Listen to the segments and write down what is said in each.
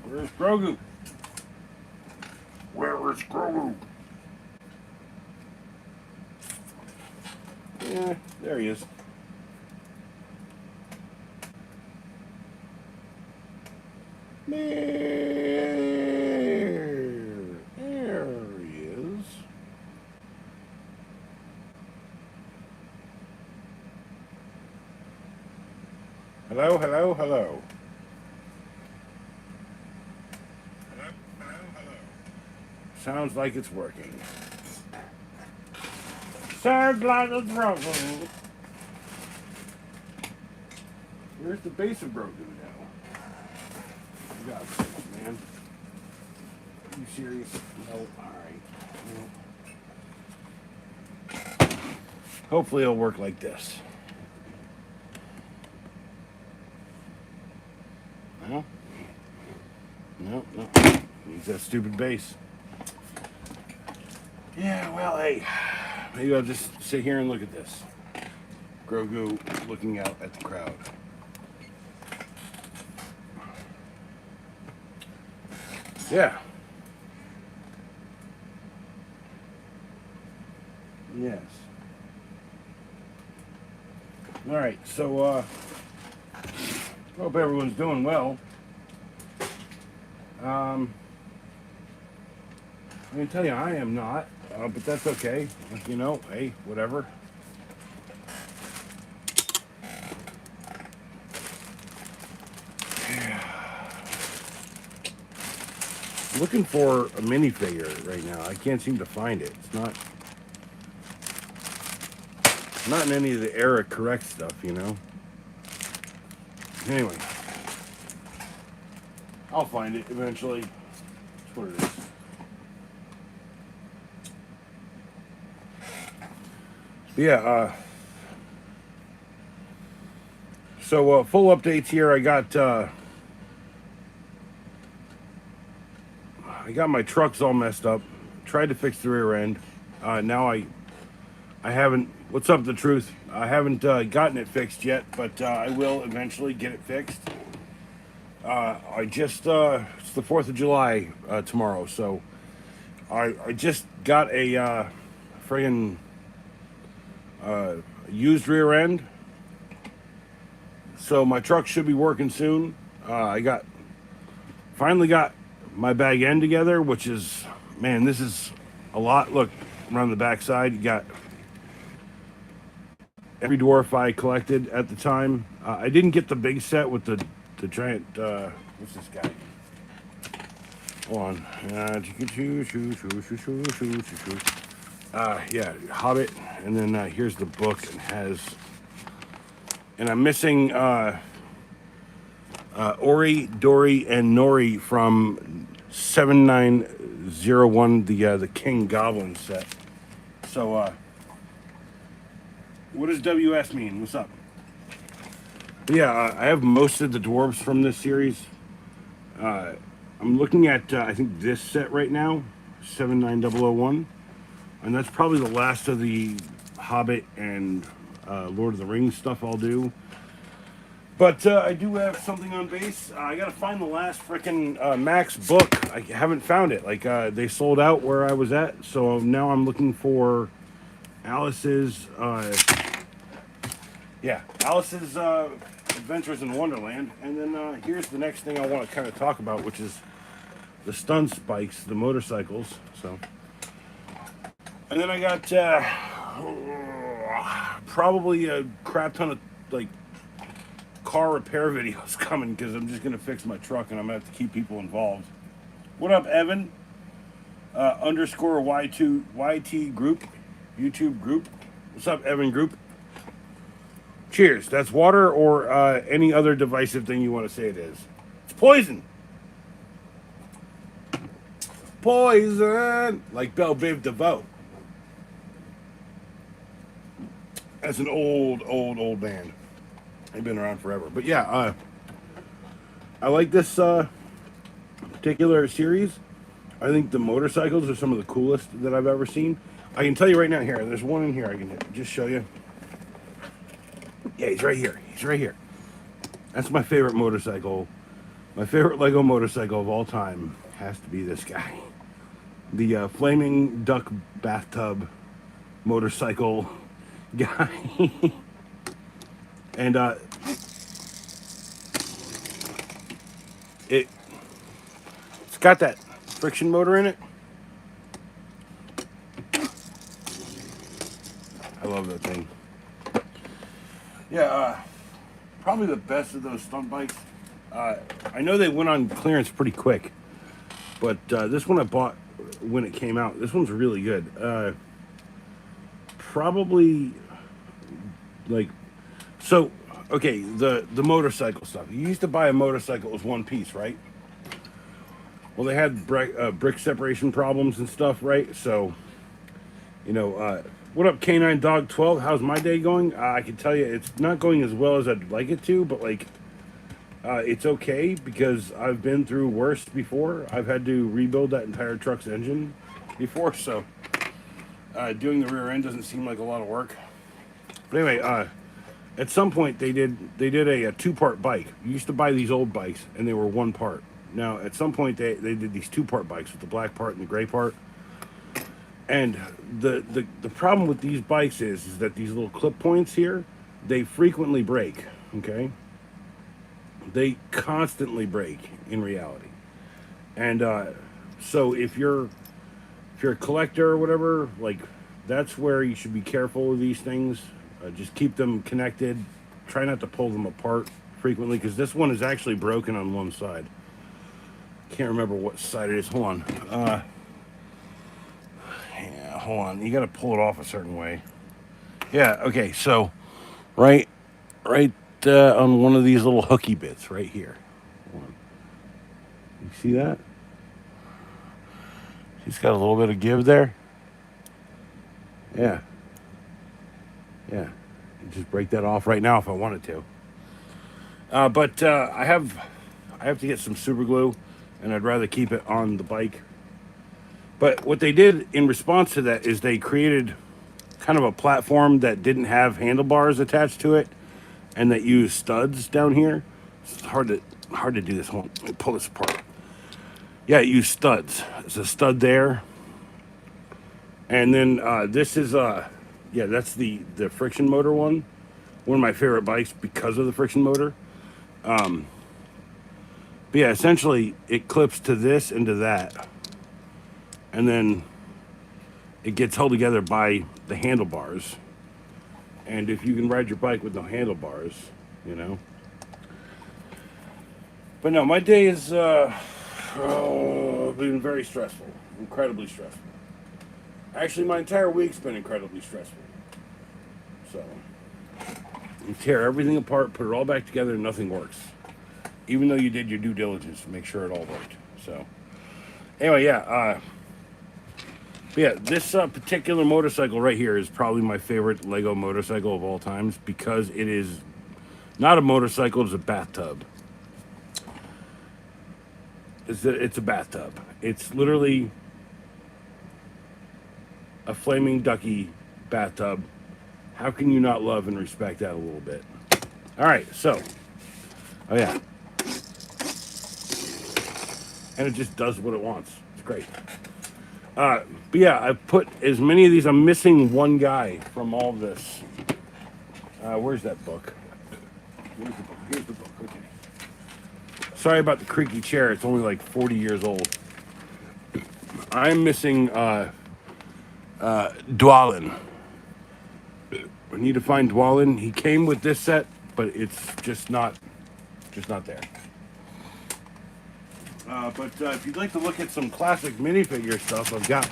Where's Grogu? Where is Grogu? Yeah, there he is. There he is. Hello, hello, hello. Sounds like it's working. Sounds like it's working. Where's the base of Grogu now? You got this, man. Are you serious? No. Alright. No. Hopefully it'll work like this. No? No. Needs that stupid base. Yeah, well, hey. Maybe I'll just sit here and look at this. Grogu looking out at the crowd. Yeah. Yes. All right, so hope everyone's doing well. I can tell you I am not, but that's okay. You know, hey, whatever. Looking for a minifigure right now. I can't seem to find it. It's not in any of the era correct stuff, you know. Anyway, I'll find it eventually. That's what it is. Yeah. So full updates here. I got my trucks all messed up. Tried to fix the rear end. Now I haven't. What's up, the truth? I haven't gotten it fixed yet, but I will eventually get it fixed. It's the 4th of July tomorrow, so I just got a friggin' used rear end. So my truck should be working soon. I finally got my bag end together, which is, man, this is a lot. Look, around the back side, you got every dwarf I collected at the time. I didn't get the big set with the giant, what's this guy? Hold on. Yeah, Hobbit. And then here's the book. And I'm missing Ori, Dory, and Nori from 7901, the King Goblin set. So, what does WS mean? What's up? Yeah, I have most of the dwarves from this series. I'm looking at, I think, this set right now, 79001. And that's probably the last of the Hobbit and Lord of the Rings stuff I'll do. But I do have something on base. I gotta find the last frickin' Max book. I haven't found it. Like, they sold out where I was at. So now I'm looking for Alice's, Alice's Adventures in Wonderland. And then here's the next thing I want to kind of talk about, which is the stun spikes, the motorcycles. So, and then I got probably a crap ton of like car repair videos coming, because I'm just gonna fix my truck and I'm gonna have to keep people involved. What up, Evan? Underscore Y2YT group, YouTube group. What's up, Evan group? Cheers. That's water or any other divisive thing you want to say it is. It's poison. Poison. Like Belle Biv DeVoe. That's an old band. They've been around forever. But yeah, I like this particular series. I think the motorcycles are some of the coolest that I've ever seen. I can tell you right now, here, there's one in here I can just show you. Yeah, he's right here. He's right here. That's my favorite motorcycle My favorite Lego motorcycle of all time has to be this guy. The flaming duck bathtub motorcycle guy. And it's got that friction motor in it. I love that thing. Yeah, probably the best of those stunt bikes. I know they went on clearance pretty quick, but this one I bought when it came out. This one's really good. Probably like so. Okay, the motorcycle stuff. You used to buy a motorcycle as one piece, right? Well, they had brick separation problems and stuff, right? So, what up, Canine Dog 12? How's my day going? I can tell you it's not going as well as I'd like it to, but it's okay because I've been through worse before. I've had to rebuild that entire truck's engine before, so doing the rear end doesn't seem like a lot of work. But anyway, at some point they did a two-part bike. You used to buy these old bikes and they were one part. Now at some point they did these two-part bikes with the black part and the gray part. And the problem with these bikes is that these little clip points here, they frequently break. Okay, they constantly break in reality. And so if you're a collector or whatever, that's where you should be careful with these things. Just keep them connected. Try not to pull them apart frequently, because this one is actually broken on one side. Can't remember what side it is. Hold on. Yeah, hold on. You got to pull it off a certain way. Yeah. Okay. So, right on one of these little hooky bits right here. Hold on. You see that? He's got a little bit of give there. Yeah. Yeah. Just break that off right now if I wanted to. But I have to get some super glue, and I'd rather keep it on the bike. But what they did in response to that is they created kind of a platform that didn't have handlebars attached to it, and that used studs down here. It's hard to do this. Hold on, let me pull this apart. Yeah, it used studs. There's a stud there, and then this is that's the friction motor one. One of my favorite bikes because of the friction motor. But yeah, essentially it clips to this and to that, and then it gets held together by the handlebars. And if you can ride your bike with no handlebars, But no, my day is been very stressful, incredibly stressful. Actually, my entire week's been incredibly stressful. So, you tear everything apart, put it all back together, and nothing works. Even though you did your due diligence to make sure it all worked. So, anyway, this particular motorcycle right here is probably my favorite Lego motorcycle of all times, because it is not a motorcycle, it's a bathtub. It's a bathtub. It's literally a flaming ducky bathtub. How can you not love and respect that a little bit? All right, so, and it just does what it wants. It's great. But yeah, I put as many of these. I'm missing one guy from all of this. Where's that book? Where's the book? Here's the book. Okay. Sorry about the creaky chair. It's only like 40 years old. I'm missing Dwalin. I need to find Dwalin. He came with this set, but it's just not there. But if you'd like to look at some classic minifigure stuff, I've got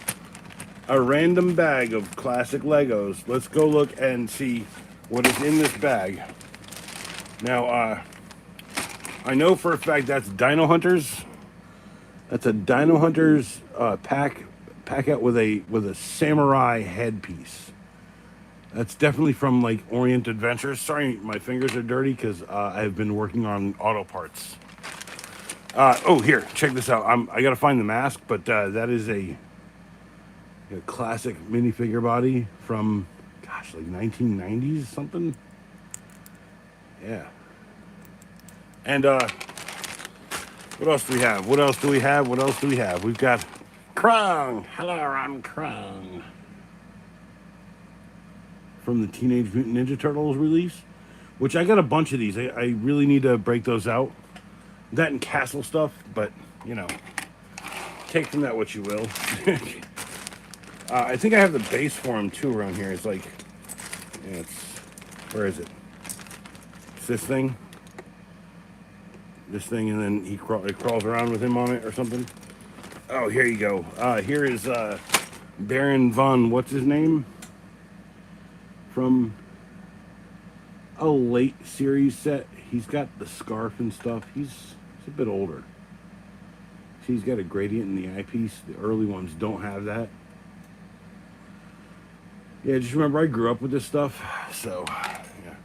a random bag of classic Legos. Let's go look and see what is in this bag. Now, I know for a fact that's Dino Hunters. That's a Dino Hunters pack out with a samurai headpiece. That's definitely from Orient Adventures. Sorry, my fingers are dirty because I've been working on auto parts. Here, check this out. I gotta find the mask, but that is a classic minifigure body from, 1990s something. Yeah. And What else do we have? What else do we have? What else do we have? We've got Krang. Hello, I'm Krang. From the Teenage Mutant Ninja Turtles release, which I got a bunch of these. I really need to break those out. That and Castle stuff, but, you know, take from that what you will. I think I have the base for him, too, around here. It's like, yeah, where is it? It's this thing. This thing, and then it crawls around with him on it or something. Oh, here you go. Here is Baron von, what's his name? From a late series set. He's got the scarf and stuff. He's a bit older. See, he's got a gradient in the eyepiece. The early ones don't have that. Yeah, just remember I grew up with this stuff. So, yeah.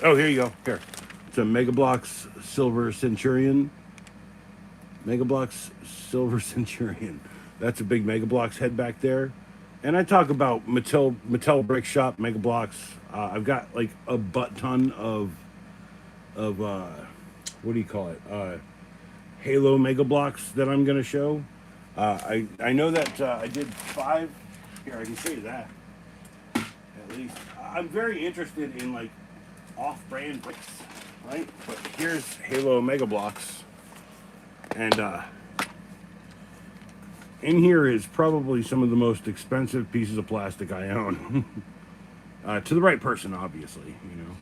Oh, here you go. Here. It's a Mega Bloks Silver Centurion. Mega Bloks Silver Centurion. That's a big Mega Bloks head back there. And I talk about Mattel Brick Shop Mega Bloks. I've got like a butt ton of what do you call it? Halo Mega Bloks that I'm gonna show. I know that I did 5. Here, I can show you that. At least I'm very interested in like off-brand bricks, right? But here's Halo Mega Bloks, and in here is probably some of the most expensive pieces of plastic I own. To the right person, obviously, you know.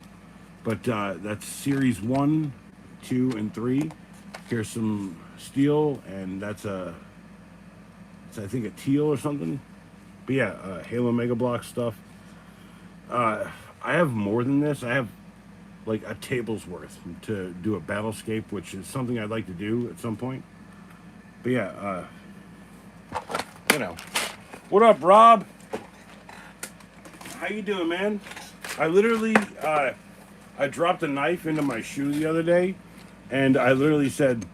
But that's Series 1, 2, and 3. Here's some steel, and it's I think a teal or something. But yeah, Halo Mega Bloks stuff. I have more than this. I have like a table's worth to do a battlescape, which is something I'd like to do at some point. But yeah, you know. What up, Rob? How you doing, man? I literally, I dropped a knife into my shoe the other day, and I literally said,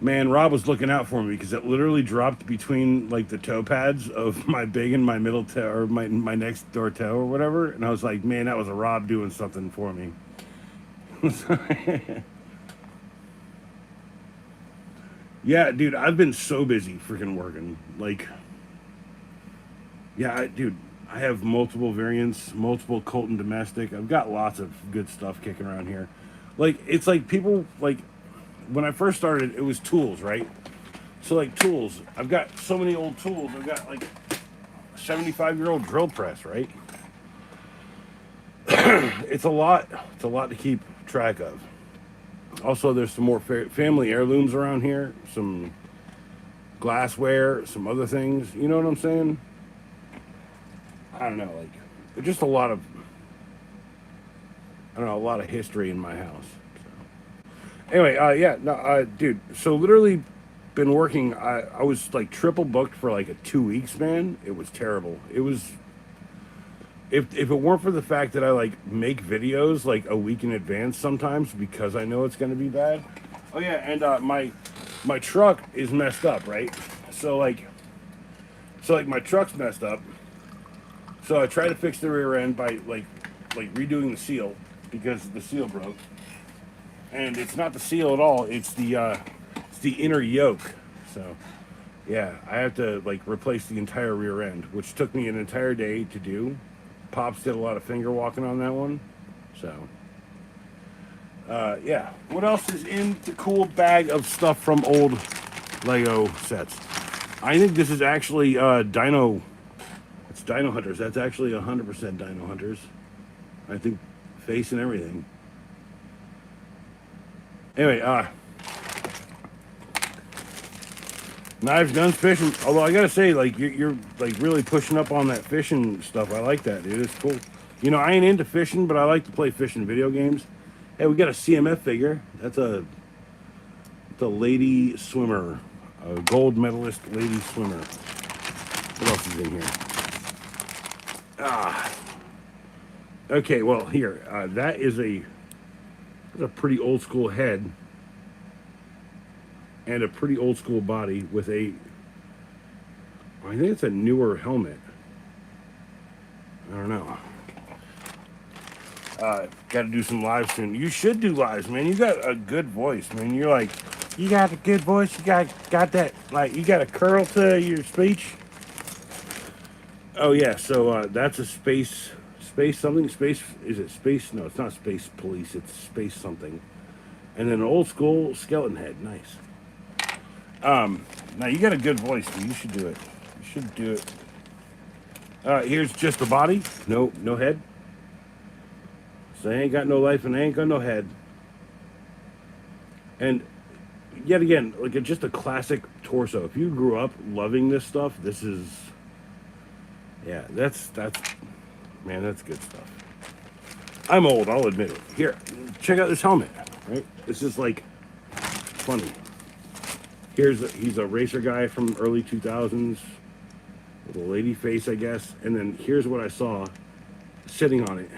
man, Rob was looking out for me because it literally dropped between like the toe pads of my big and my middle toe, or my next door toe or whatever. And I was like, man, that was a Rob doing something for me. Yeah, dude, I've been so busy freaking working. Like, yeah, dude, I have multiple variants, multiple Colton domestic. I've got lots of good stuff kicking around here. Like, it's like people, like, when I first started, it was tools, right? So, like, tools. I've got so many old tools. I've got, like, a 75-year-old drill press, right? It's a lot. It's a lot to keep track of. Also, there's some more family heirlooms around here. Some glassware, some other things. You know what I'm saying? I don't know, like, just a lot of, I don't know, a lot of history in my house. So. Anyway, yeah, no, dude, so literally been working, I was like triple booked for like 2 weeks, man. It was terrible. It was, if it weren't for the fact that I like make videos like a week in advance sometimes because I know it's going to be bad. Oh yeah, and my truck is messed up, right? So like my truck's messed up. So I tried to fix the rear end by like redoing the seal because the seal broke. And it's not the seal at all, it's the inner yoke. So yeah, I have to like replace the entire rear end, which took me an entire day to do. Pops did a lot of finger walking on that one. So yeah. What else is in the cool bag of stuff from old Lego sets? I think this is actually Dino Hunters. That's actually 100% Dino Hunters. I think face and everything. Anyway, knives, guns, fishing. Although I gotta say, like you're like really pushing up on that fishing stuff. I like that, dude. It's cool. You know, I ain't into fishing, but I like to play fishing video games. Hey, we got a CMF figure. It's a lady swimmer, a gold medalist lady swimmer. What else is in here? Okay, well here, that is that's a pretty old school head and a pretty old school body with I think it's a newer helmet. I don't know. Got to do some lives soon. You should do lives, man. You got a good voice, man. You're like, you got a good voice. You got that, like, you got a curl to your speech. Oh yeah, so that's a space something. Space, is it space? No, it's not space police. It's space something. And then an old school skeleton head. Nice. Now you got a good voice, dude. You should do it. You should do it. Here's just the body. No head. So I ain't got no life and I ain't got no head. And yet again, like just a classic torso. If you grew up loving this stuff, this is, yeah, that's man, that's good stuff. I'm old, I'll admit it. Here, check out this helmet. Right, this is like funny. He's a racer guy from early 2000s with a lady face, I guess. And then here's what I saw sitting on it.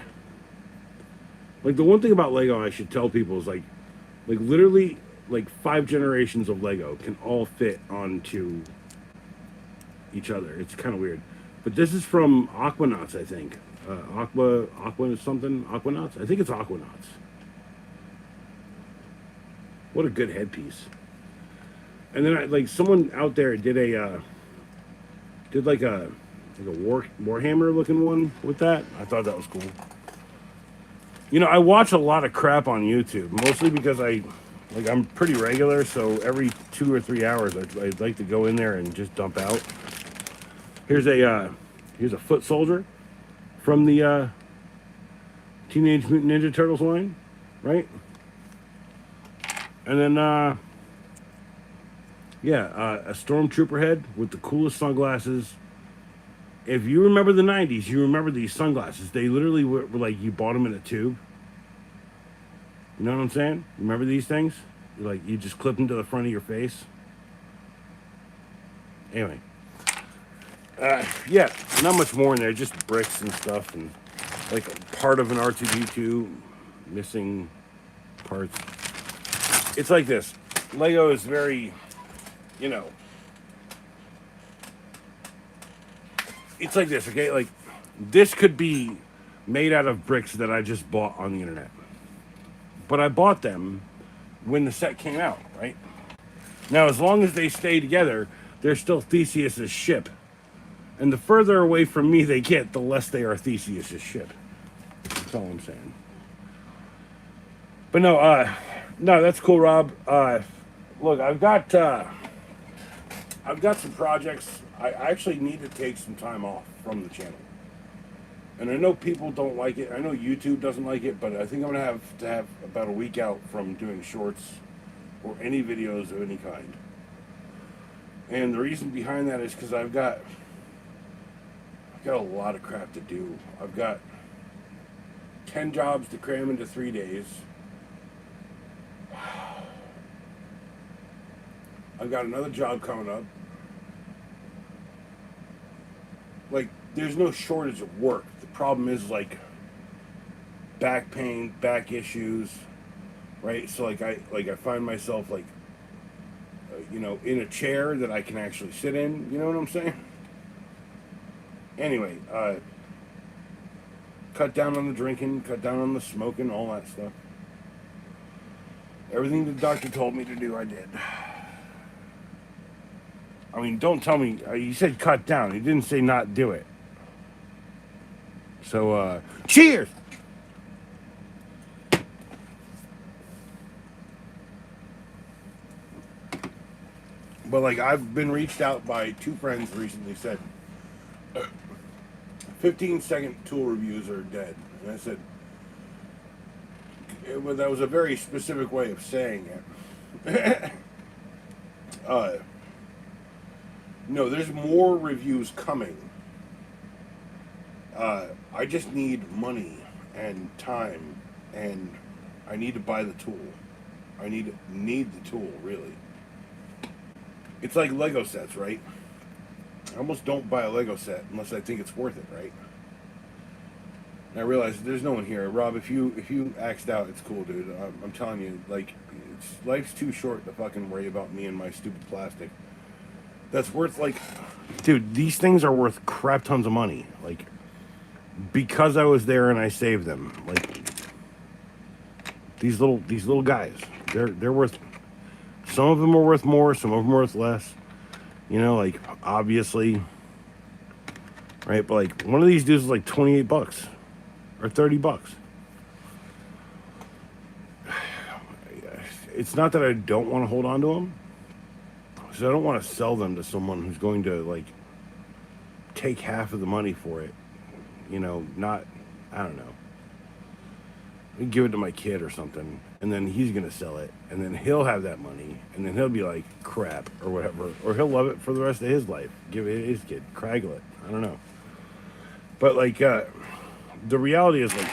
Like the one thing about Lego I should tell people is like literally like 5 generations of Lego can all fit onto each other. It's kind of weird. But this is from Aquanauts, I think. Aqua something? Aquanauts? I think it's Aquanauts. What a good headpiece. And then like someone out there did a Warhammer looking one with that. I thought that was cool. You know, I watch a lot of crap on YouTube, mostly because I'm pretty regular, so every 2 or 3 hours I'd like to go in there and just dump out. Here's a foot soldier from the Teenage Mutant Ninja Turtles line, right? And then a stormtrooper head with the coolest sunglasses. If you remember the 90s, you remember these sunglasses. They literally were like you bought them in a tube. You know what I'm saying? Remember these things? Like you just clip them to the front of your face. Anyway. Yeah, not much more in there. Just bricks and stuff and like part of an R2-D2 missing parts. It's like this. Lego is very, you know, it's like this, okay? Like, this could be made out of bricks that I just bought on the internet. But I bought them when the set came out, right? Now, as long as they stay together, they're still Theseus's ship. And the further away from me they get, the less they are Theseus's ship. That's all I'm saying. But no, that's cool, Rob. Look, I've got some projects. I actually need to take some time off from the channel. And I know people don't like it. I know YouTube doesn't like it, but I think I'm going to have about a week out from doing shorts or any videos of any kind. And the reason behind that is because I've got a lot of crap to do. I've got 10 jobs to cram into 3 days. I've got another job coming up. Like, there's no shortage of work. The problem is, like, back pain, back issues, right? So, like, I find myself, like, in a chair that I can actually sit in. You know what I'm saying? Anyway, cut down on the drinking, cut down on the smoking, all that stuff. Everything the doctor told me to do, I did. I mean, don't tell me, he said cut down. He didn't say not do it. So, cheers! But, like, I've been reached out by 2 friends recently said, 15-second tool reviews are dead. And I said, that was a very specific way of saying it. No, there's more reviews coming. I just need money and time, and I need to buy the tool. I need the tool, really. It's like Lego sets, right? I almost don't buy a Lego set unless I think it's worth it, right? And I realize there's no one here. Rob, if you axed out, it's cool, dude. I'm telling you, like, life's too short to fucking worry about me and my stupid plastic. That's worth, like, dude, these things are worth crap tons of money. Like, because I was there and I saved them. Like, These little guys. They're worth. Some of them are worth more. Some of them are worth less. Like obviously, right? But like one of these dudes is like $28 or $30. It's not that I don't want to hold on to them, because I don't want to sell them to someone who's going to like take half of the money for it. Not, I don't know. Give it to my kid or something, and then he's gonna sell it, and then he'll have that money, and then he'll be like crap or whatever, or he'll love it for the rest of his life. Give it to his kid, craggle it. I don't know, but like the reality is like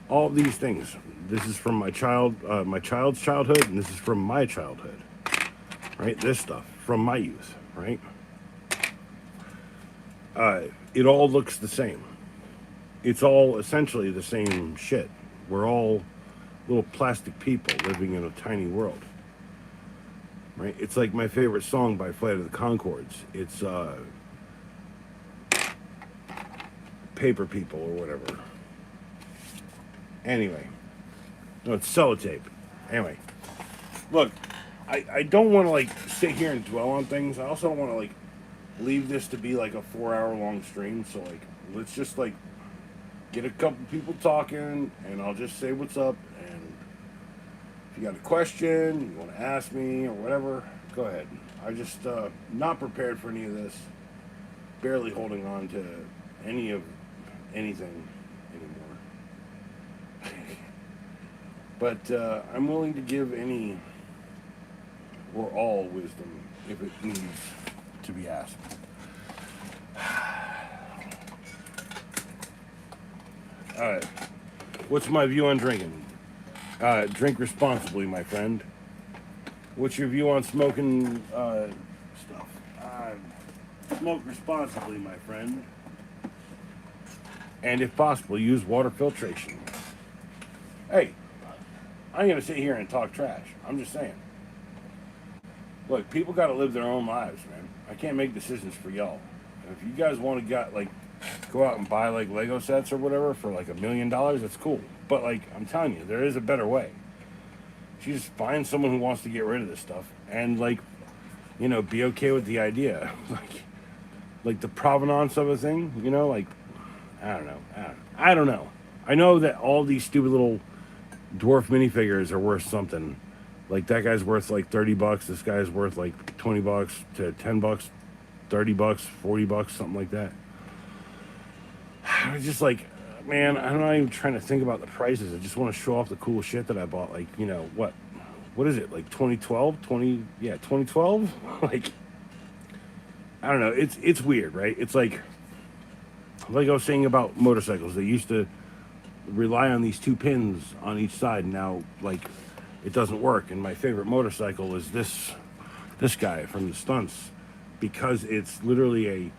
all of these things. This is from my child's childhood, and this is from my childhood, right? This stuff from my youth, right? It all looks the same. It's all essentially the same shit. We're all little plastic people living in a tiny world, right? It's like my favorite song by Flight of the Conchords. It's Paper People or whatever. Anyway, no, it's Sellotape. Anyway, look, I don't want to like sit here and dwell on things. I also don't want to like leave this to be like a 4-hour long stream. So like, let's just like get a couple people talking, and I'll just say what's up. And if you got a question, you want to ask me or whatever, go ahead. I just not prepared for any of this. Barely holding on to any of anything anymore. But I'm willing to give any or all wisdom if it needs to be asked. All right. What's my view on drinking? Drink responsibly, my friend. What's your view on smoking stuff? Smoke responsibly, my friend. And if possible, use water filtration. Hey, I ain't gonna sit here and talk trash. I'm just saying. Look, people got to live their own lives, man. I can't make decisions for y'all. If you guys want to go out and buy like Lego sets or whatever for like $1 million, that's cool. But like I'm telling you, there is a better way. You just find someone who wants to get rid of this stuff and like, be okay with the idea. like the provenance of a thing, like I don't know. I know that all these stupid little dwarf minifigures are worth something. Like that guy's worth like $30. This guy's worth like $20 to $10, $30, $40, something like that. I just like, man, I'm not even trying to think about the prices. I just want to show off the cool shit that I bought. Like, what is it? Like 2012? 2012? Like, I don't know. It's weird, right? It's like I was saying about motorcycles. They used to rely on these two pins on each side. Now, like, it doesn't work. And my favorite motorcycle is this guy from the stunts, because it's literally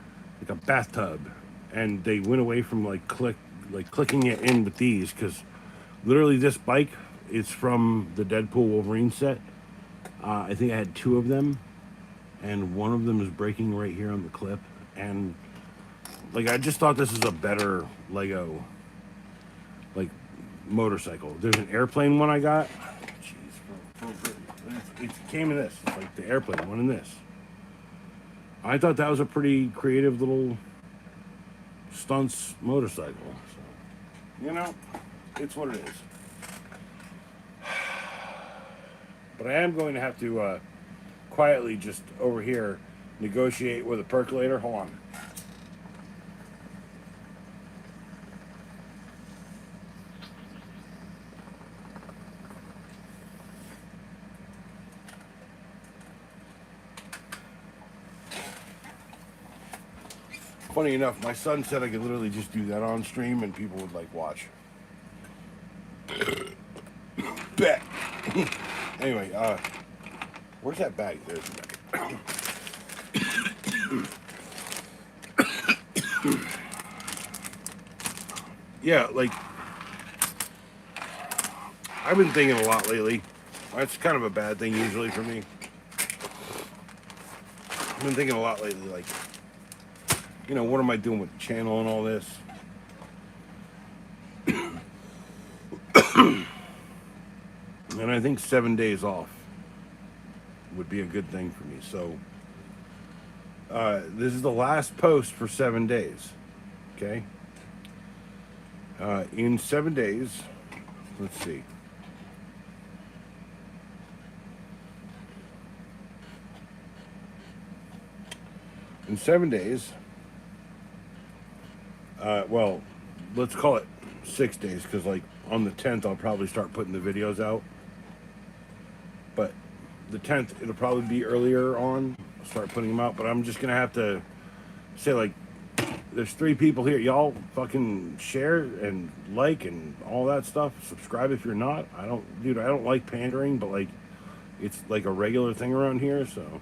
a bathtub. And they went away from clicking it in with these, because literally this bike is from the Deadpool Wolverine set. I think I had 2 of them, and one of them is breaking right here on the clip. And like I just thought this is a better Lego motorcycle. There's an airplane one I got. Jeez, it came in this. It's like the airplane one in this. I thought that was a pretty creative little stunts motorcycle. So, it's what it is. But I am going to have to quietly just over here negotiate with a percolator. Hold on. Funny enough, my son said I could literally just do that on stream and people would watch. Bet. Anyway, where's that bag? There's the bag. Yeah, I've been thinking a lot lately. That's kind of a bad thing usually for me. I've been thinking a lot lately, what am I doing with the channel and all this? And I think 7 days off would be a good thing for me. So this is the last post for 7 days. Okay. In 7 days, let's see. In 7 days, well, let's call it 6 days, because like on the 10th, I'll probably start putting the videos out. But the 10th, it'll probably be earlier on. I'll start putting them out, but I'm just gonna have to say, like, there's 3 people here. Y'all fucking share and like and all that stuff. Subscribe if you're not. I don't like pandering, but like, it's like a regular thing around here, so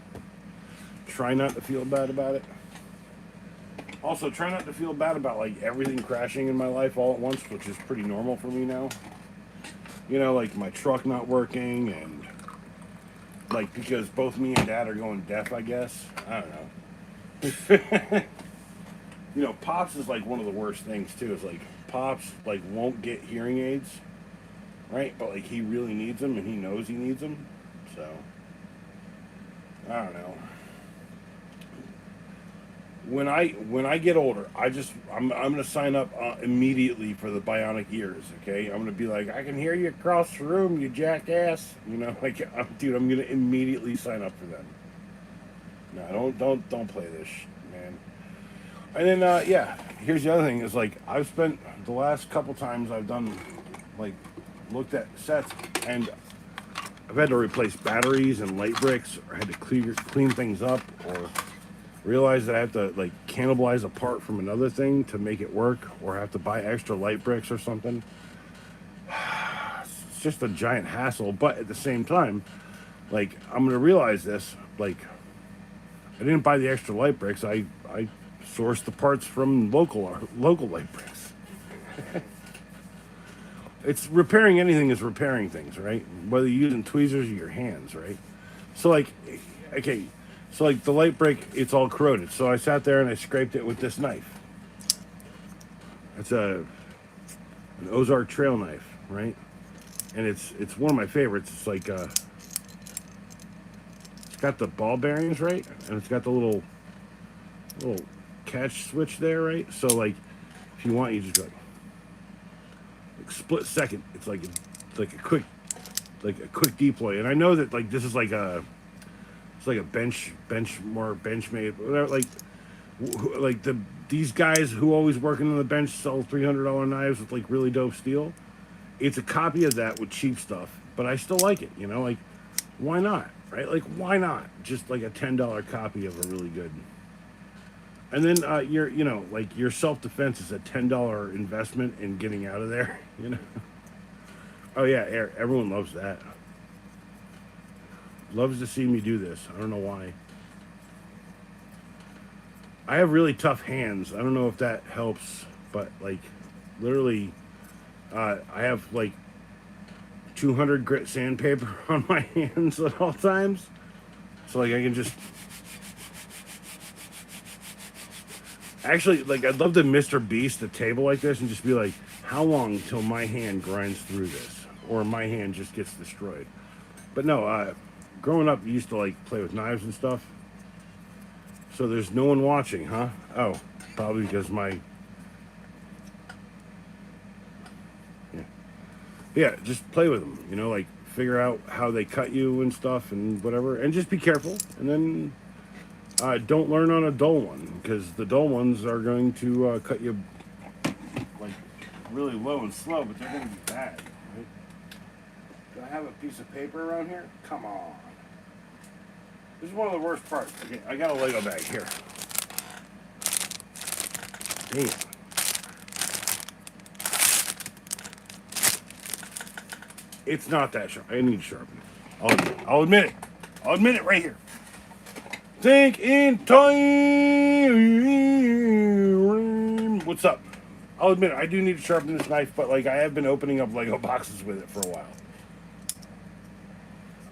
try not to feel bad about it. Also, try not to feel bad about like everything crashing in my life all at once, which is pretty normal for me now. You know, like my truck not working, and like because both me and Dad are going deaf, I guess. I don't know. You know, Pops is like one of the worst things too. Is like Pops like won't get hearing aids, right? But like he really needs them, and he knows he needs them. So I don't know. When I get older, I'm gonna sign up immediately for the bionic ears. Okay, I'm gonna be like, I can hear you across the room, you jackass. You know, like, dude, I'm gonna immediately sign up for them. No, don't play this, man. And then yeah, here's the other thing: is like I've spent the last couple times I've done, like, looked at sets, and I've had to replace batteries and light bricks, or had to clean things up, or realize that I have to like cannibalize a part from another thing to make it work, or have to buy extra light bricks or something. It's just a giant hassle, but at the same time, like, I'm gonna realize this, like, I didn't buy the extra light bricks. I sourced the parts from local light bricks. It's repairing anything is repairing things, right? Whether you're using tweezers or your hands, right? So like, okay, so like the light brick, it's all corroded. So I sat there and I scraped it with this knife. It's an Ozark Trail knife, right? And it's one of my favorites. It's like it's got the ball bearings, right? And it's got the little catch switch there, right? So like, if you want, you just go like split second. It's like a quick deploy. And I know that like this is like a bench made, whatever, like these guys who always working on the bench sell $300 knives with like really dope steel. It's a copy of that with cheap stuff, but I still like it, you know, like, why not, right? Like, why not just like a $10 copy of a really good, and then your self-defense is a $10 investment in getting out of there, you know. Oh yeah, everyone loves that. Loves to see me do this. I don't know why. I have really tough hands. I don't know if that helps, but like, literally, I have like 200 grit sandpaper on my hands at all times. So like I can just, actually, like, I'd love to Mr. Beast a table like this and just be like, how long till my hand grinds through this, or my hand just gets destroyed? But no, growing up, you used to like play with knives and stuff. So there's no one watching, huh? Oh, probably because yeah, just play with them, you know, like figure out how they cut you and stuff and whatever, and just be careful. And then don't learn on a dull one, because the dull ones are going to cut you like really low and slow, but they're going to be bad, right? Do I have a piece of paper around here? Come on. This is one of the worst parts. Okay, I got a Lego bag here. Damn. It's not that sharp. I need to sharpen it. I'll admit it. I'll admit it right here. Think in time. What's up? I'll admit it. I do need to sharpen this knife, but like, I have been opening up Lego boxes with it for a while.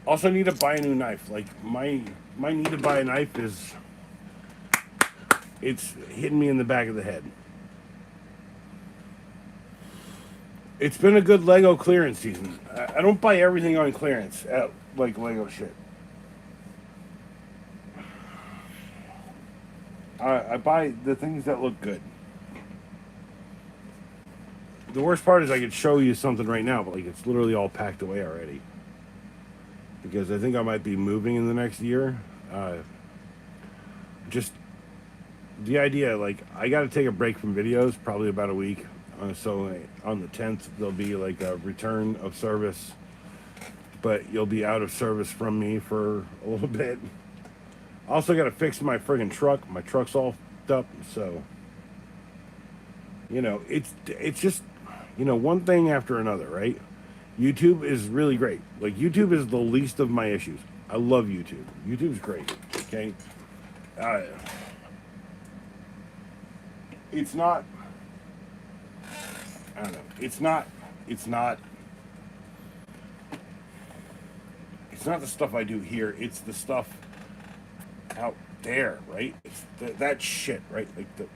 Also need to buy a new knife. Like, my need to buy a knife is, it's hitting me in the back of the head. It's been a good Lego clearance season. I don't buy everything on clearance at like Lego shit. I buy the things that look good. The worst part is I could show you something right now, but like it's literally all packed away already. Because I think I might be moving in the next year. Just the idea, like I got to take a break from videos, probably about a week. So on the 10th there'll be like a return of service, but you'll be out of service from me for a little bit. Also got to fix my friggin' truck. My truck's all f***ed up, so it's just one thing after another, right? YouTube is really great. Like YouTube is the least of my issues. I love YouTube. YouTube's great. Okay, uh, it's not. I don't know. It's not. It's not. It's not the stuff I do here. It's the stuff out there, right? It's that shit, right? Like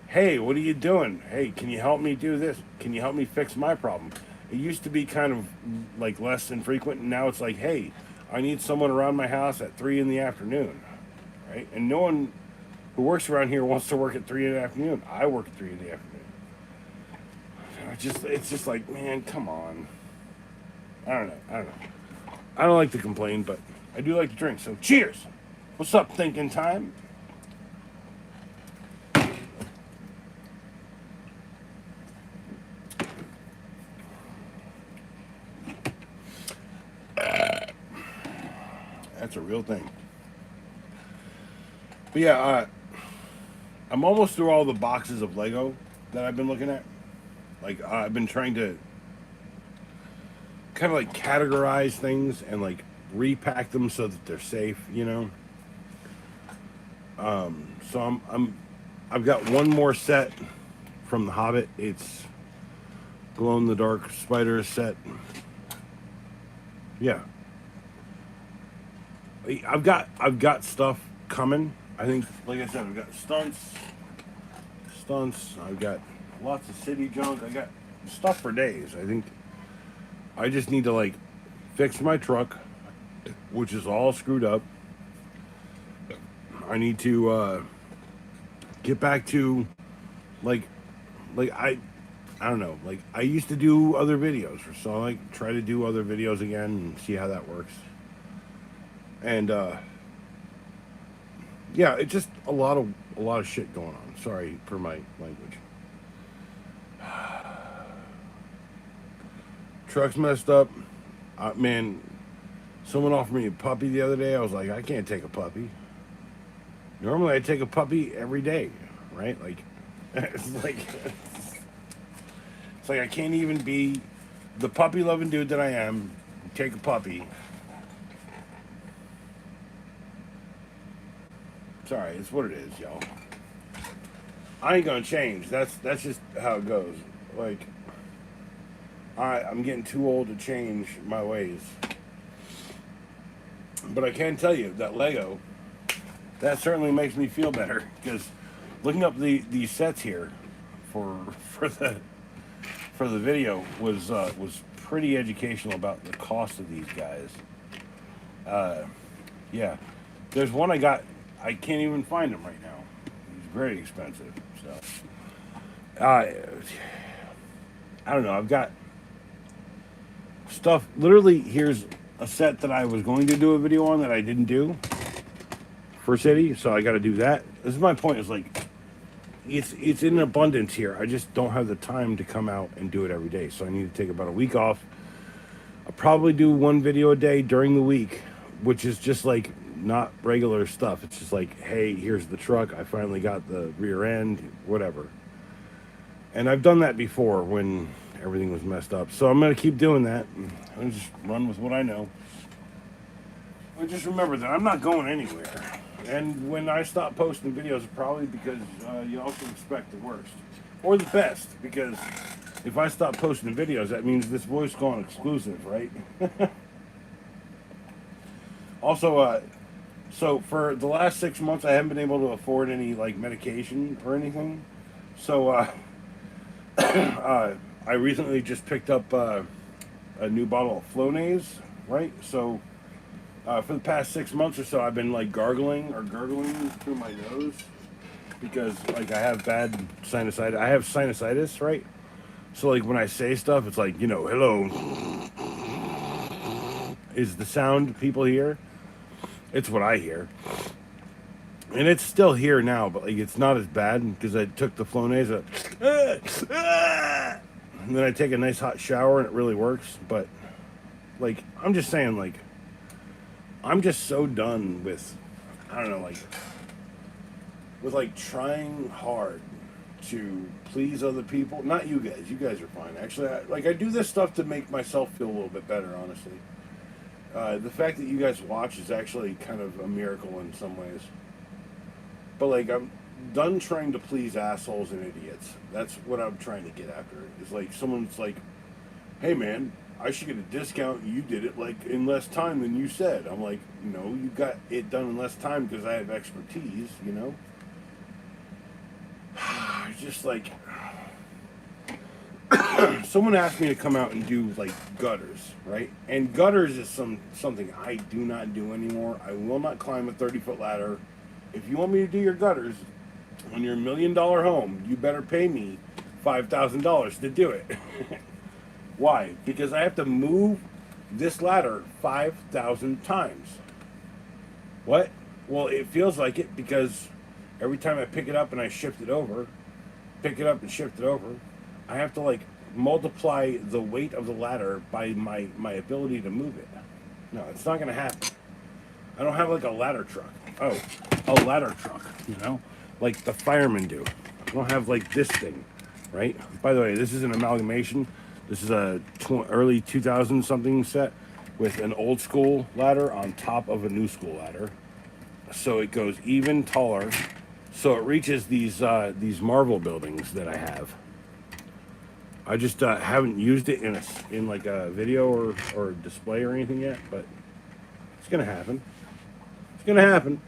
hey, what are you doing? Hey, can you help me do this? Can you help me fix my problem? It used to be kind of like less infrequent, and now it's like, hey, I need someone around my house at 3 in the afternoon, right? And no one who works around here wants to work at 3 in the afternoon. I work at 3 in the afternoon. It's just like, man, come on. I don't know. I don't like to complain, but I do like to drink. So cheers. What's up, thinking time? That's a real thing. But yeah, I'm almost through all the boxes of Lego that I've been looking at. Like I've been trying to kind of like categorize things and like repack them so that they're safe, So I've got one more set from The Hobbit. It's glow in the dark spider set. Yeah, I've got stuff coming. I think, like I said, I've got stunts. I've got lots of city junk. I got stuff for days. I think I just need to like fix my truck, which is all screwed up. I need to get back to like I don't know. Like I used to do other videos, so I like try to do other videos again and see how that works. And yeah, it's just a lot of shit going on. Sorry for my language. Truck's messed up. Man, someone offered me a puppy the other day. I was like, I can't take a puppy. Normally, I take a puppy every day, right? Like, it's like I can't even be the puppy loving dude that I am. Take a puppy. Sorry, it's what it is, y'all. I ain't gonna change. That's just how it goes. Like, I'm getting too old to change my ways. But I can tell you that Lego, that certainly makes me feel better because looking up these sets here for the video was pretty educational about the cost of these guys. Yeah, there's one I can't even find him right now. He's very expensive. So I don't know. I've got stuff. Literally, here's a set that I was going to do a video on that I didn't do for City, so I got to do that. This is my point. Is like it's in abundance here. I just don't have the time to come out and do it every day. So I need to take about a week off. I'll probably do one video a day during the week, which is just like not regular stuff. It's just like, hey, here's the truck. I finally got the rear end, whatever. And I've done that before when everything was messed up. So I'm going to keep doing that. And just run with what I know. But just remember that I'm not going anywhere. And when I stop posting videos, it's probably because you also expect the worst. Or the best. Because if I stop posting videos, that means this voice gone exclusive, right? Also, so for the last 6 months, I haven't been able to afford any like medication or anything. So I I recently just picked up a new bottle of Flonase, right? So for the past 6 months or so, I've been like gurgling through my nose because like I have bad sinusitis. I have sinusitis, right? So like when I say stuff, it's like hello is the sound people hear. It's what I hear, and it's still here now, but like it's not as bad because I took the Flonase, and then I take a nice hot shower and it really works. But like I'm just saying, like I'm just so done with I don't know, like with like trying hard to please other people. Not you guys. You guys are fine. Actually, I do this stuff to make myself feel a little bit better. Honestly, the fact that you guys watch is actually kind of a miracle in some ways. But like I'm done trying to please assholes and idiots. That's what I'm trying to get after. Is like someone's like, "Hey man, I should get a discount. You did it like in less time than you said." I'm like, "No, you got it done in less time because I have expertise." Just like someone asked me to come out and do like gutters, right? And gutters is something I do not do anymore. I will not climb a 30-foot ladder. If you want me to do your gutters on your $1 million home, you better pay me $5,000 to do it. Why? Because I have to move this ladder 5,000 times. What? Well, it feels like it because every time I pick it up and I shift it over, pick it up and shift it over, I have to like multiply the weight of the ladder by my ability to move it. No, it's not going to happen. I don't have like a ladder truck. Oh, a ladder truck, like the firemen do. I don't have like this thing, right? By the way, this is an amalgamation. This is a early 2000 something set with an old school ladder on top of a new school ladder. So it goes even taller. So it reaches these Marvel buildings that I have. I just haven't used it in like a video or display or anything yet, but it's gonna happen. It's gonna happen.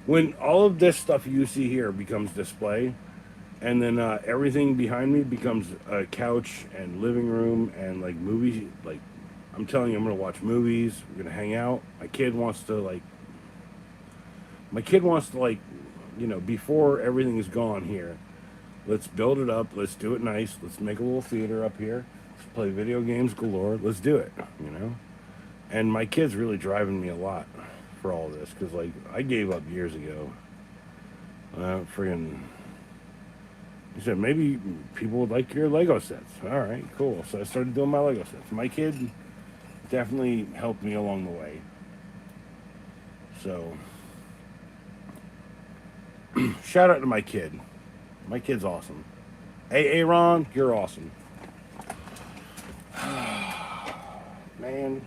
When all of this stuff you see here becomes display, and then everything behind me becomes a couch and living room and like movies. Like I'm telling you, I'm gonna watch movies. We're gonna hang out. My kid wants to before everything is gone here, let's build it up. Let's do it nice. Let's make a little theater up here. Let's play video games galore. Let's do it. And my kid's really driving me a lot for all this because like I gave up years ago. He said, maybe people would like your Lego sets. All right, cool. So I started doing my Lego sets. My kid definitely helped me along the way. So, shout out to my kid. My kid's awesome. Hey, Aaron, you're awesome. Man.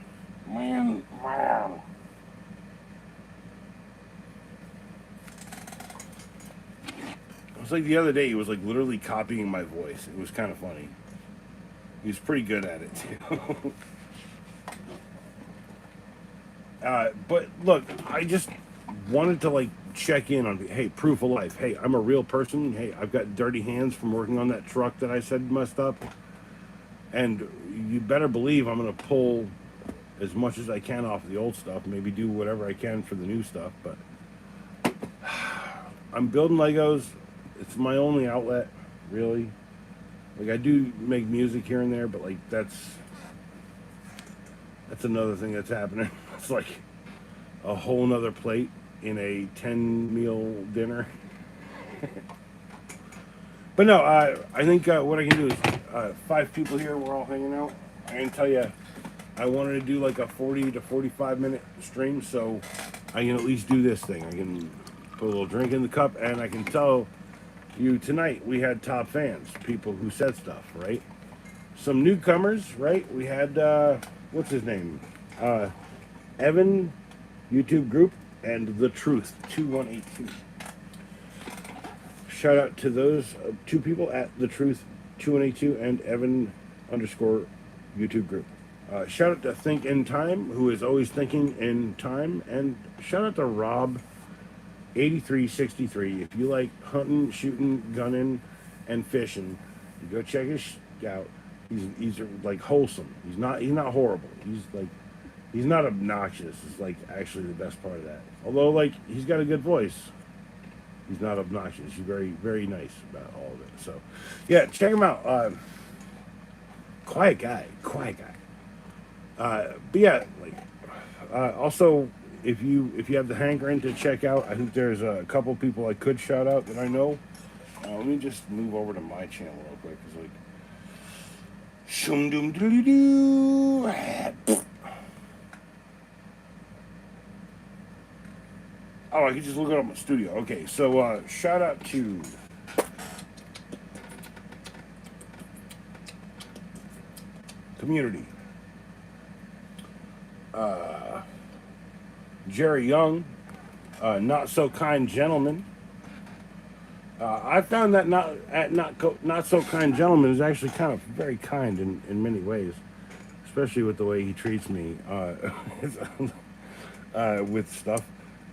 It was like the other day, he was like literally copying my voice. It was kind of funny. He was pretty good at it too. But look, I just wanted to like check in on, hey, proof of life. Hey, I'm a real person. Hey, I've got dirty hands from working on that truck that I said messed up. And you better believe I'm going to pull as much as I can off the old stuff. Maybe do whatever I can for the new stuff. But I'm building Legos. It's my only outlet, really. Like I do make music here and there, but like that's another thing that's happening. It's like a whole nother plate in a 10-meal dinner. But no, I think what I can do is 5 people here, we're all hanging out. I can tell you, I wanted to do like a 40 to 45 minute stream, so I can at least do this thing. I can put a little drink in the cup, and I can tell you tonight we had top fans, people who said stuff, right? Some newcomers, right? We had, what's his name? Evan, YouTube group, and The Truth, 2182. Shout out to those 2 people at The Truth, 2182, and Evan _ YouTube group. Shout out to Think in Time, who is always thinking in time, and shout out to Rob 8363. If you like hunting, shooting, gunning, and fishing, you go check out. He's like wholesome. He's not horrible. He's not obnoxious. Is like actually the best part of that. Although like he's got a good voice, he's not obnoxious. He's very nice about all of it. So yeah, check him out. Quiet guy, quiet guy. But yeah, like also if you have the hankering to check out, I think there's a couple people I could shout out that I know. Let me just move over to my channel real quick, cause like, shum dum doo doo. Oh, I could just look it up in my studio. Okay, so shout out to community. Jerry Young, not so kind gentleman. I found that not so kind gentleman is actually kind of very kind in many ways, especially with the way he treats me with stuff.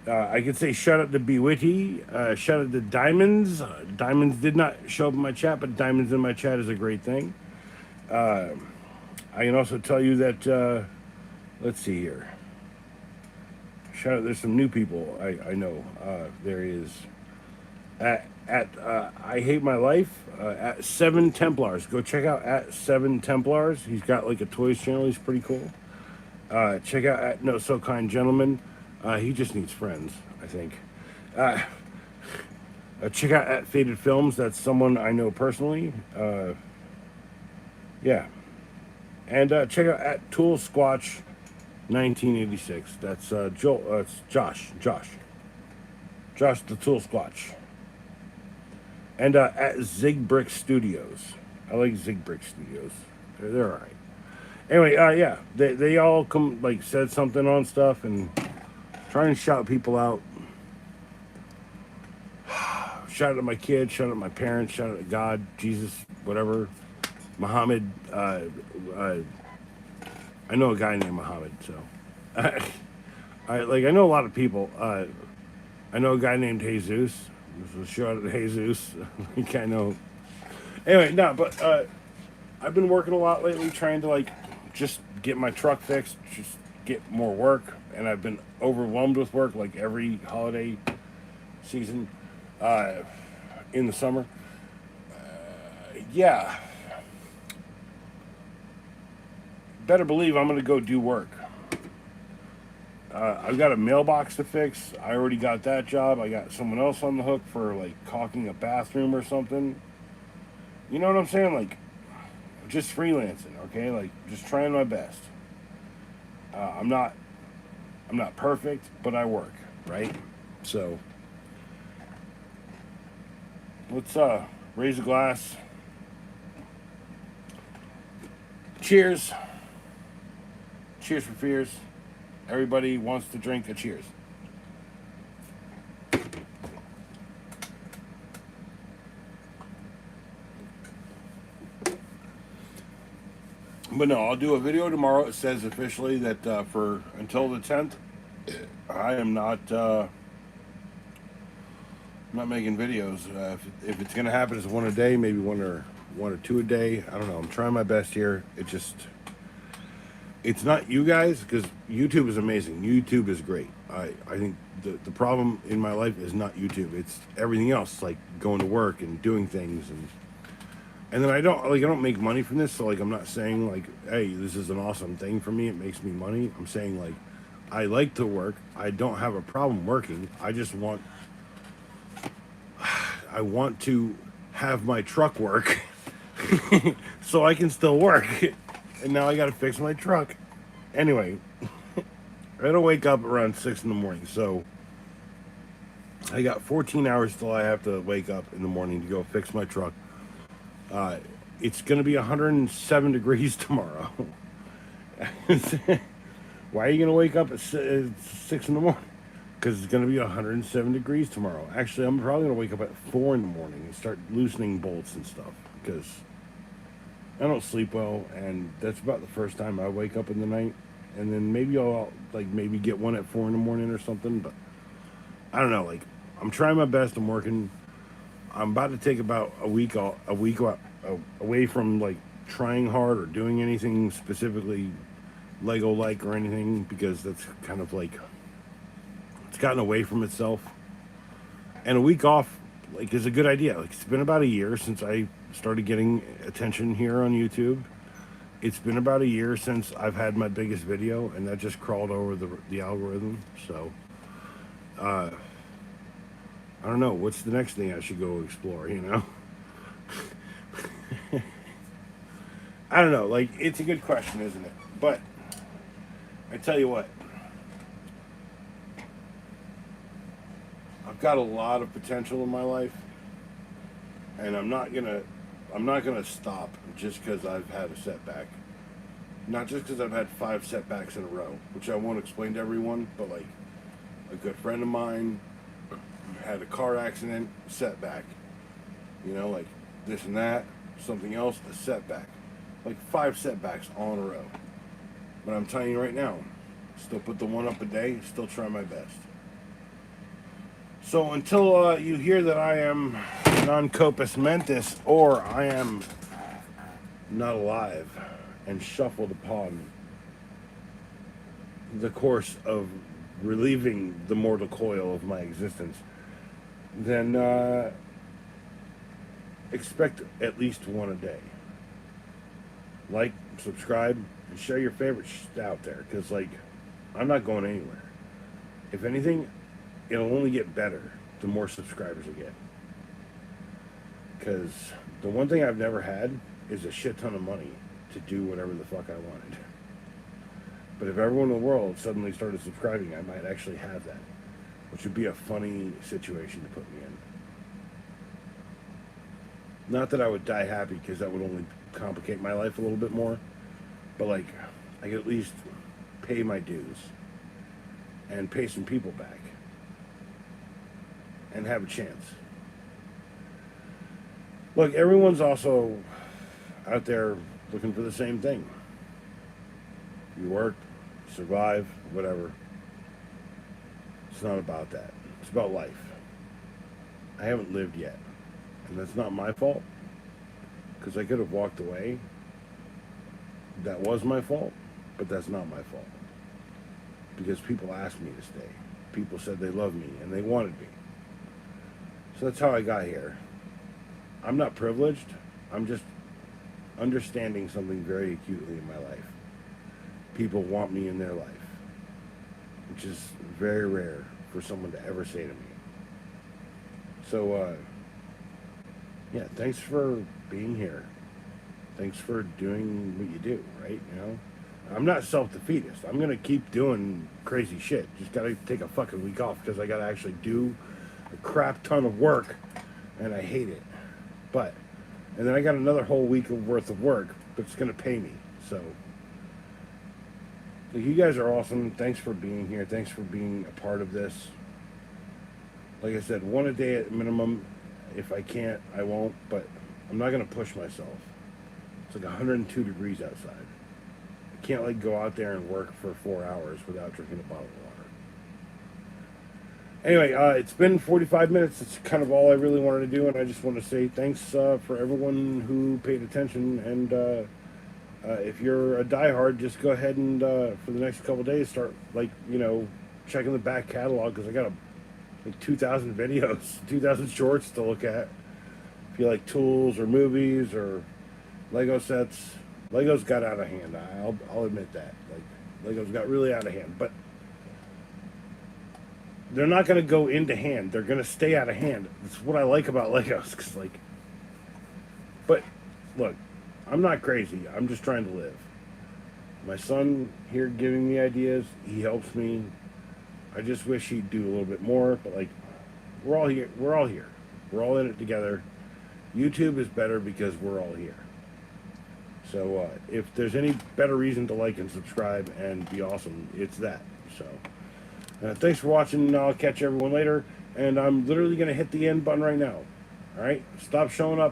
I could say shout out to Be Witty, shout out to Diamonds. Diamonds did not show up in my chat, but Diamonds in my chat is a great thing. I can also tell you that let's see here. Shout out, there's some new people I know. There is at I Hate My Life at Seven Templars. Go check out at Seven Templars. He's got like a toys channel. He's pretty cool. Check out at No So Kind Gentleman. He just needs friends, I think. Check out at Faded Films. That's someone I know personally. Yeah. And check out at Tool Squatch 1986. That's Joel. It's Josh the Tool Squatch. And at Zig Brick Studios. I like Zig Brick Studios. They're all right. Anyway, yeah, they all come like said something on stuff and trying to shout people out. Shout out to my kids, shout out to my parents, shout out to God, Jesus, whatever, Muhammad. I know a guy named Muhammad, so I know a lot of people. I know a guy named Jesus. So shout out to Jesus. I think I know. Anyway, no, but I've been working a lot lately, trying to like just get my truck fixed, just get more work, and I've been overwhelmed with work like every holiday season in the summer. Yeah, better believe I'm gonna go do work. I've got a mailbox to fix. I already got that job. I got someone else on the hook for like caulking a bathroom or something. You know what I'm saying? Like, just freelancing, okay? Like, just trying my best. I'm not perfect, but I work, right? So let's raise a glass. Cheers. Cheers for fears. Everybody wants to drink a cheers. But no, I'll do a video tomorrow. It says officially that for until the 10th, I am not making videos. If it's gonna happen, it's one a day, maybe one or two a day. I don't know. I'm trying my best here. It's not you guys, because YouTube is amazing. YouTube is great. I think the problem in my life is not YouTube. It's everything else, like going to work and doing things, and then I don't make money from this. So like I'm not saying like, hey, this is an awesome thing for me. It makes me money. I'm saying like, I like to work. I don't have a problem working. I want to have my truck work so I can still work. And now I got to fix my truck. Anyway, I don't wake up around 6 in the morning, so I got 14 hours till I have to wake up in the morning to go fix my truck. It's going to be 107 degrees tomorrow. Why are you going to wake up at 6 in the morning? Because it's going to be 107 degrees tomorrow. Actually, I'm probably going to wake up at 4 in the morning and start loosening bolts and stuff, because I don't sleep well, and that's about the first time I wake up in the night. And then maybe I'll maybe get one at 4 in the morning or something, but I don't know. Like, I'm trying my best. I'm working. I'm about to take about a week away from like trying hard or doing anything specifically Lego like or anything, because that's kind of like it's gotten away from itself. And a week off like is a good idea. Like, it's been about a year since I started getting attention here on YouTube. It's been about a year since I've had my biggest video, and that just crawled over the algorithm. So I don't know what's the next thing I should go explore. I don't know. Like, it's a good question, isn't it? But I tell you what, I've got a lot of potential in my life, and I'm not gonna stop just because I've had a setback. Not just because I've had 5 setbacks in a row, which I won't explain to everyone, but like a good friend of mine had a car accident, setback. Like this and that, something else, a setback. Like 5 setbacks all in a row. But I'm telling you right now, still put the one up a day, still try my best. So until you hear that I am non-compos mentis, or I am not alive and shuffled upon the course of relieving the mortal coil of my existence, then expect at least one a day. Like, subscribe, and share your favorite shit out there, because, like, I'm not going anywhere. If anything, it'll only get better the more subscribers I get. Because the one thing I've never had is a shit ton of money to do whatever the fuck I wanted. But if everyone in the world suddenly started subscribing, I might actually have that, which would be a funny situation to put me in. Not that I would die happy, because that would only complicate my life a little bit more, but like, I could at least pay my dues and pay some people back and have a chance. Look, everyone's also out there looking for the same thing. You work, survive, whatever. It's not about that. It's about life. I haven't lived yet. And that's not my fault, because I could have walked away. That was my fault, but that's not my fault. Because people asked me to stay. People said they loved me and they wanted me. So that's how I got here. I'm not privileged. I'm just understanding something very acutely in my life. People want me in their life, which is very rare for someone to ever say to me. So, yeah, thanks for being here. Thanks for doing what you do, right? I'm not self-defeatist. I'm going to keep doing crazy shit. Just got to take a fucking week off, because I got to actually do a crap ton of work, and I hate it. And then I got another whole week worth of work, but it's going to pay me. So you guys are awesome. Thanks for being here. Thanks for being a part of this. Like I said, one a day at minimum. If I can't, I won't, but I'm not going to push myself. It's like 102 degrees outside. I can't like go out there and work for 4 hours without drinking a bottle of water. Anyway, it's been 45 minutes. It's kind of all I really wanted to do, and I just want to say thanks for everyone who paid attention. And if you're a diehard, just go ahead and for the next couple of days start checking the back catalog, because I got like 2,000 videos, 2,000 shorts to look at. If you like tools or movies or Lego sets, Legos got out of hand. I'll admit that. Like, Legos got really out of hand, but they're not going to go into hand. They're going to stay out of hand. That's what I like about Legos. But look, I'm not crazy. I'm just trying to live. My son here giving me ideas, he helps me. I just wish he'd do a little bit more, but like, we're all here. We're all here. We're all in it together. YouTube is better because we're all here. So if there's any better reason to like and subscribe and be awesome, it's that. So thanks for watching. I'll catch everyone later. And I'm literally going to hit the end button right now. All right? Stop showing up